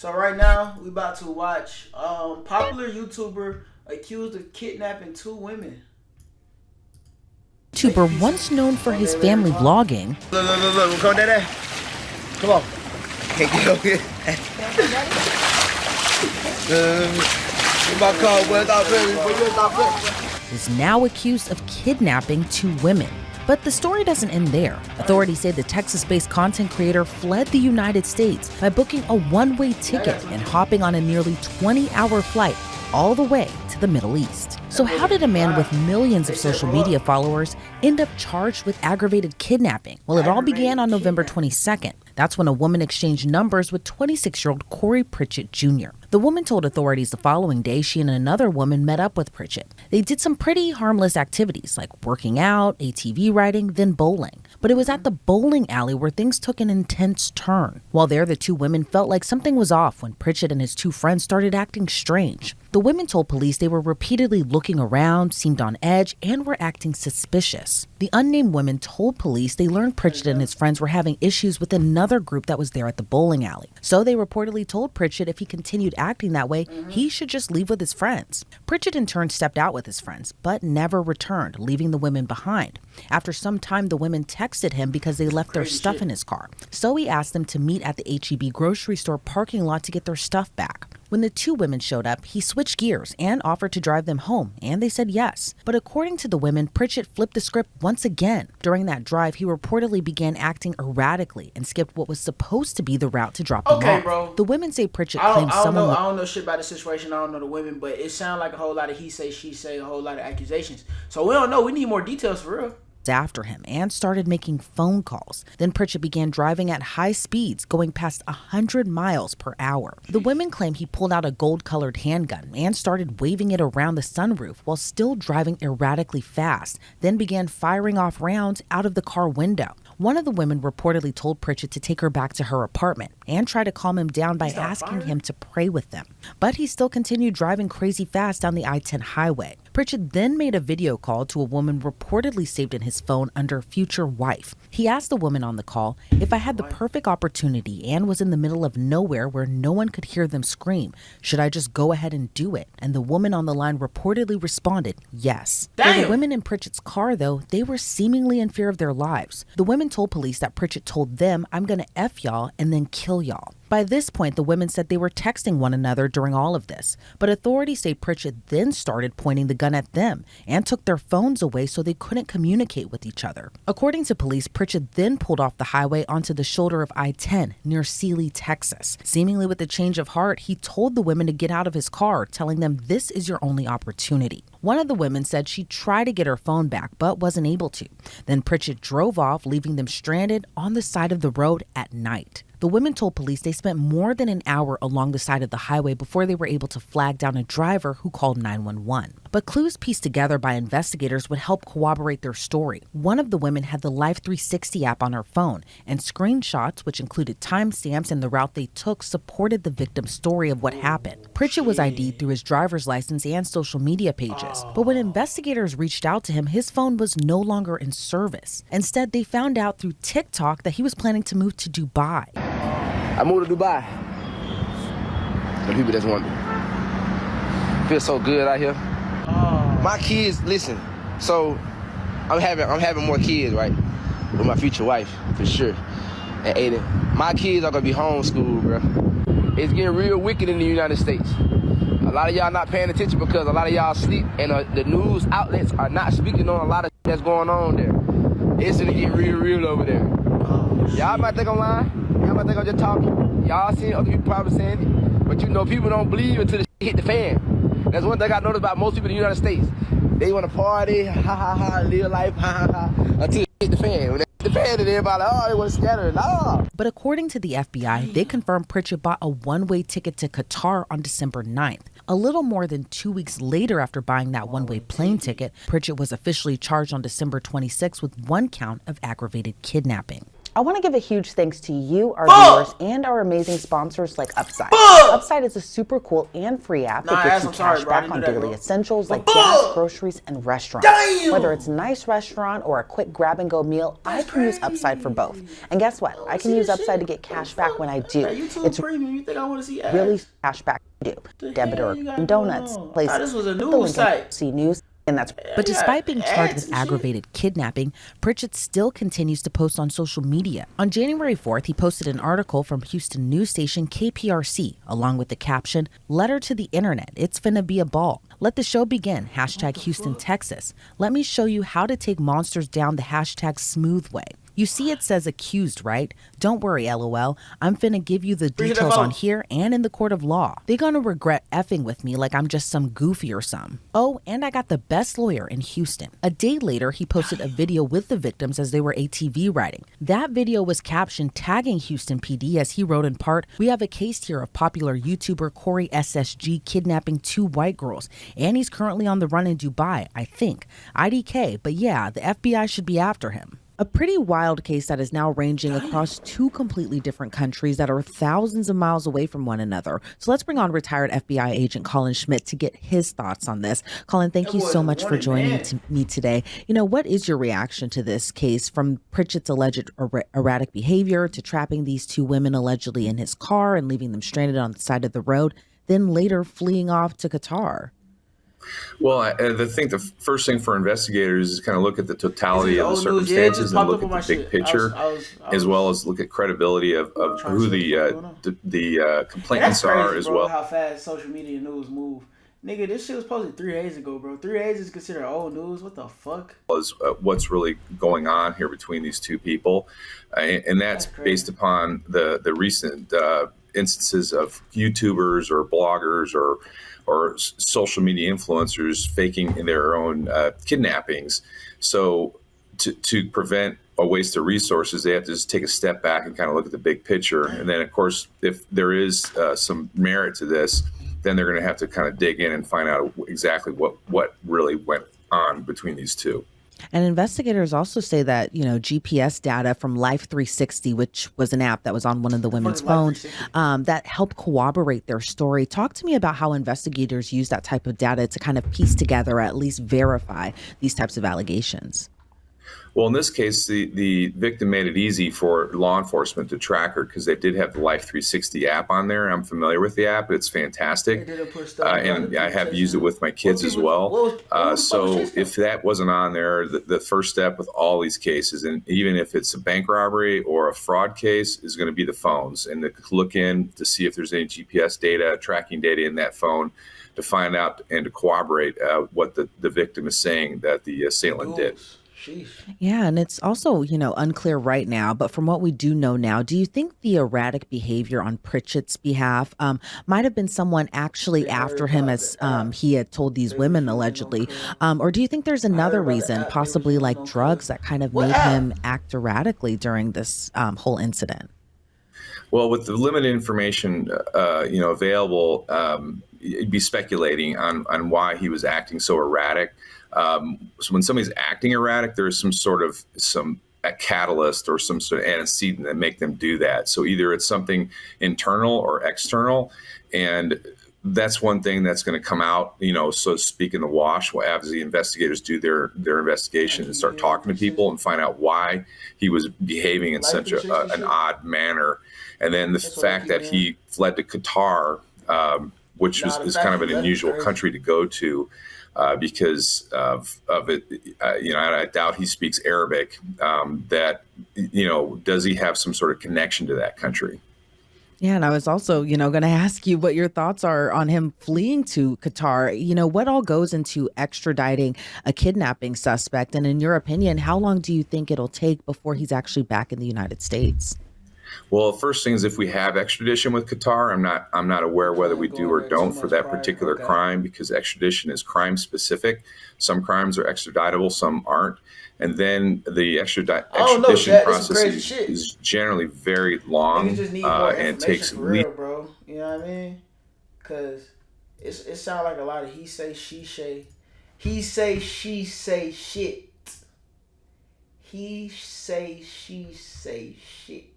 So right now, we about to watch popular YouTuber accused of kidnapping 2 women. YouTuber once known for his family vlogging. Look, come there. Come on. Can't get over here. Is now accused of kidnapping 2 women. But the story doesn't end there. Authorities say the Texas-based content creator fled the United States by booking a one-way ticket and hopping on a nearly 20-hour flight all the way to the Middle East. So how did a man with millions of social media followers end up charged with aggravated kidnapping? Well, it all began on November 22nd. That's when a woman exchanged numbers with 26-year-old Corey Pritchett Jr. The woman told authorities the following day she and another woman met up with Pritchett. They did some pretty harmless activities like working out, ATV riding, then bowling. But it was at the bowling alley where things took an intense turn. While there, the 2 women felt like something was off when Pritchett and his 2 friends started acting strange. The women told police they were repeatedly looking around, seemed on edge, and were acting suspicious. The unnamed women told police they learned Pritchett and his friends were having issues with another group that was there at the bowling alley. So they reportedly told Pritchett if he continued acting that way, he should just leave with his friends. Pritchett in turn stepped out with his friends, but never returned, leaving the women behind. After some time, the women texted him because they left their stuff in his car. So he asked them to meet at the AveryB grocery store parking lot to get their stuff back. When the 2 women showed up, he switched gears and offered to drive them home, and they said yes. But according to the women, Pritchett flipped the script once again. During that drive, he reportedly began acting erratically and skipped what was supposed to be the route to drop them off. Bro. The women say Pritchett claims someone... I don't know shit about the situation. I don't know the women, but it sounds like a whole lot of he say, she say, a whole lot of accusations. So we don't know. We need more details for real. After him and started making phone calls. Then Pritchett began driving at high speeds, going past 100 miles per hour. The women claim he pulled out a gold-colored handgun and started waving it around the sunroof while still driving erratically fast, then began firing off rounds out of the car window. One of the women reportedly told Pritchett to take her back to her apartment and try to calm him down by asking him to pray with them. But he still continued driving crazy fast down the I-10 highway. Pritchett then made a video call to a woman reportedly saved in his phone under future wife. He asked the woman on the call, if I had the perfect opportunity and was in the middle of nowhere where no one could hear them scream, should I just go ahead and do it? And the woman on the line reportedly responded, yes. For the women in Pritchett's car, though, they were seemingly in fear of their lives. The women told police that Pritchett told them, I'm gonna F y'all and then kill y'all. By this point, the women said they were texting one another during all of this, but authorities say Pritchett then started pointing the gun at them and took their phones away so they couldn't communicate with each other. According to police, Pritchett then pulled off the highway onto the shoulder of I-10 near Sealy, Texas. Seemingly with a change of heart, he told the women to get out of his car, telling them this is your only opportunity. One of the women said she tried to get her phone back but wasn't able to. Then Pritchett drove off, leaving them stranded on the side of the road at night. The women told police they spent more than an hour along the side of the highway before they were able to flag down a driver who called 911. But clues pieced together by investigators would help corroborate their story. One of the women had the Life 360 app on her phone, and screenshots, which included timestamps and the route they took, supported the victim's story of what happened. Pritchett was ID'd through his driver's license and social media pages, but when investigators reached out to him, his phone was no longer in service. Instead, they found out through TikTok that he was planning to move to Dubai. I moved to Dubai. The people just want feel so good out here. My kids, listen. So I'm having more kids, right? With my future wife, for sure. And Aiden, my kids are gonna be homeschooled, bro. It's getting real wicked in the United States. A lot of y'all not paying attention because a lot of y'all sleep, and the news outlets are not speaking on a lot of that's going on there. It's gonna get real over there. Y'all might think I'm lying. Y'all might think I'm just talking. Y'all seen other people probably saying it. But you know, people don't believe until the shit hit the fan. That's one thing I noticed about most people in the United States. They want to party, live life, until it hit the fan. When it hit the fan, and everybody like, oh, it was scattered. No. But according to the FBI, they confirmed Pritchett bought a one-way ticket to Qatar on December 9th. A little more than 2 weeks later after buying that one-way plane ticket, Pritchett was officially charged on December 26th with 1 count of aggravated kidnapping. I want to give a huge thanks to you, our viewers, and our amazing sponsors like Upside. Upside is a super cool and free app that gives you cash back on daily essentials like gas, groceries, and restaurants. Whether it's a nice restaurant or a quick grab-and-go meal, I can use Upside for both. And guess what? I can use Upside to get cash back when I do. It's really cash back to do. Debit or donuts, places. This was a news site. See news. And that's but despite being charged with aggravated kidnapping, Pritchett still continues to post on social media. On January 4th, he posted an article from Houston news station KPRC, along with the caption, "Letter to the internet, it's finna be a ball. Let the show begin, hashtag Houston, Texas. Let me show you how to take monsters down the hashtag smooth way. You see it says accused, right? Don't worry, LOL. I'm finna give you the details on here and in the court of law. They gonna regret effing with me like I'm just some goofy or some. Oh, and I got the best lawyer in Houston." A day later, he posted a video with the victims as they were ATV riding. That video was captioned tagging Houston PD as he wrote in part, "We have a case here of popular YouTuber Corey SSG kidnapping 2 white girls, and he's currently on the run in Dubai, I think. IDK, but yeah, the FBI should be after him." A pretty wild case that is now ranging across 2 completely different countries that are thousands of miles away from one another. So let's bring on retired FBI agent Colin Schmidt to get his thoughts on this. Colin, thank you so much for joining me today. You know, what is your reaction to this case, from Pritchett's alleged erratic behavior to trapping these 2 women allegedly in his car and leaving them stranded on the side of the road, then later fleeing off to Qatar? Well, I think the first thing for investigators is kind of look at the totality of the circumstances and look at the big picture, as well as look at credibility of who the complainants are as well. How fast social media news move. Nigga, this shit was posted 3 days ago, bro. 3 days is considered old news. What the fuck? What's really going on here between these 2 people, and that's based upon the recent instances of YouTubers or bloggers or social media influencers faking their own kidnappings. So to prevent a waste of resources, they have to just take a step back and kind of look at the big picture. And then, of course, if there is some merit to this, then they're going to have to kind of dig in and find out exactly what really went on between these 2. And investigators also say that, you know, GPS data from Life 360, which was an app that was on one of the women's phones, that helped corroborate their story. Talk to me about how investigators use that type of data to kind of piece together, or at least verify these types of allegations. Well, in this case, the victim made it easy for law enforcement to track her because they did have the Life 360 app on there. I'm familiar with the app. It's fantastic. And I have used it with my kids as well. So if that wasn't on there, the first step with all these cases, and even if it's a bank robbery or a fraud case, is going to be the phones, and to look in to see if there's any GPS data, tracking data in that phone, to find out and to corroborate what the victim is saying that the assailant did. Yeah, and it's also, you know, unclear right now, but from what we do know now, do you think the erratic behavior on Pritchett's behalf might have been someone actually after him, as he had told these women allegedly? Or do you think there's another reason, possibly like drugs, that kind of made him act erratically during this whole incident? Well, with the limited information, available, you'd be speculating on why he was acting so erratic. So when somebody's acting erratic, there's a catalyst or some sort of antecedent that make them do that. So either it's something internal or external, and that's one thing that's going to come out, so to speak, in the wash as the investigators do their investigation and start talking to people and find out why he was behaving in such an odd manner. And then the fact that he fled to Qatar, which is kind of an unusual country to go to, because of it, I doubt he speaks Arabic. Does he have some sort of connection to that country? Yeah, and I was also, going to ask you what your thoughts are on him fleeing to Qatar. What all goes into extraditing a kidnapping suspect? And in your opinion, how long do you think it'll take before he's actually back in the United States? Well, first thing is, if we have extradition with Qatar, I'm not aware whether we do or don't for that particular crime, because extradition is crime specific. Some crimes are extraditable, some aren't. And then the extradition process is generally very long and takes bro. You know what I mean? Because it sounds like a lot of he say, she say. He say, she say shit. he say, she say shit.